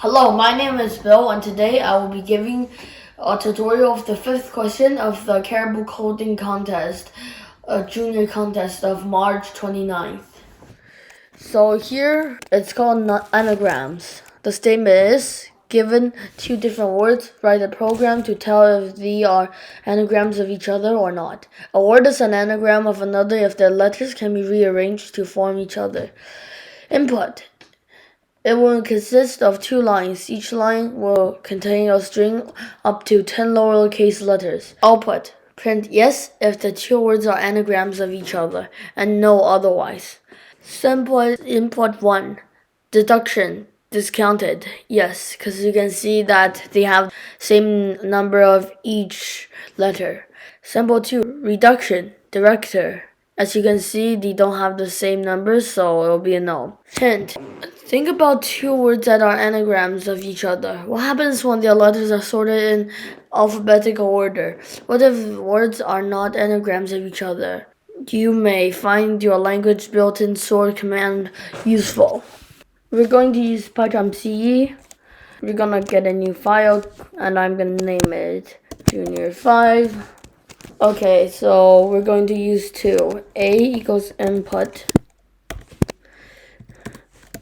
Hello, my name is Bill, and today I will be giving a tutorial of the fifth question of the Caribou coding contest, a junior contest of March 29th. So here it's called Anagrams. The statement is, given two different words, write a program to tell if they are anagrams of each other or not. A word is an anagram of another if their letters can be rearranged to form each other. Input. It will consist of two lines. Each line will contain a string up to 10 lowercase letters. Output. Print yes if the two words are anagrams of each other, and no otherwise. Simple input 1. Deduction. Discounted. Yes, because you can see that they have same number of each letter. Symbol 2. Reduction. Director. As you can see, they don't have the same numbers, so it will be a no. Hint. Think about two words that are anagrams of each other. What happens when their letters are sorted in alphabetical order? What if words are not anagrams of each other? You may find your language built-in sort command useful. We're going to use Python CE. We're gonna get a new file, and I'm gonna name it Junior 5. Okay, so we're going to use two. A equals input.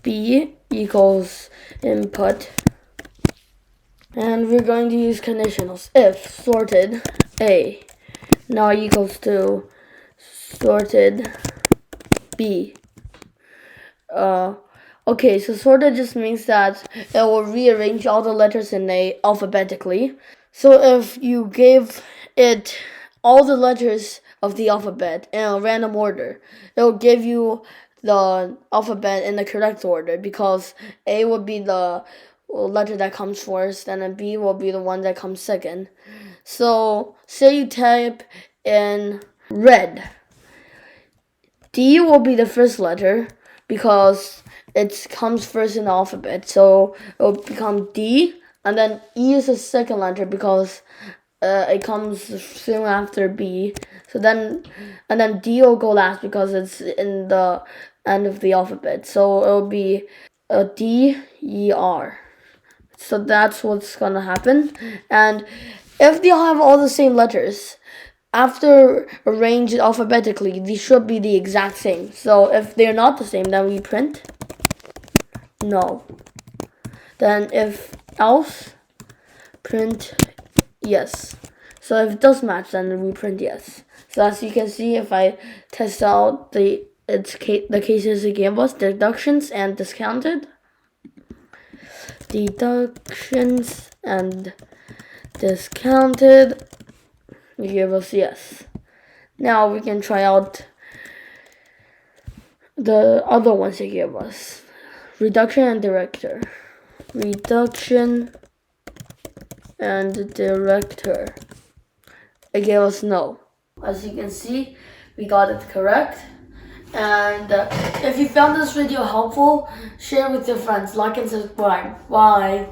B equals input. And we're going to use conditionals. If sorted A now equals to sorted B. Okay, so sorted just means that it will rearrange all the letters in A alphabetically. So if you gave it all the letters of the alphabet in a random order, it will give you the alphabet in the correct order, because A will be the letter that comes first, and then B will be the one that comes second. So say you type in red, D will be the first letter because it comes first in the alphabet, so it will become D, and then E is the second letter because it comes soon after B. So then D will go last because it's in the end of the alphabet. So it will be D, E, R. So that's what's gonna happen. And if they have all the same letters, after arranged alphabetically, they should be the exact same. So if they're not the same, then we print no. Then if else, print yes. So if it does match, then we print yes. So as you can see, if I test out the cases it gave us, deductions and discounted. Deductions and discounted, it gave us yes. Now we can try out the other ones it gave us. Reduction and director. Reduction and director. It gave us no. As you can see, we got it correct. And if you found this video helpful, share with your friends, like and subscribe. Bye.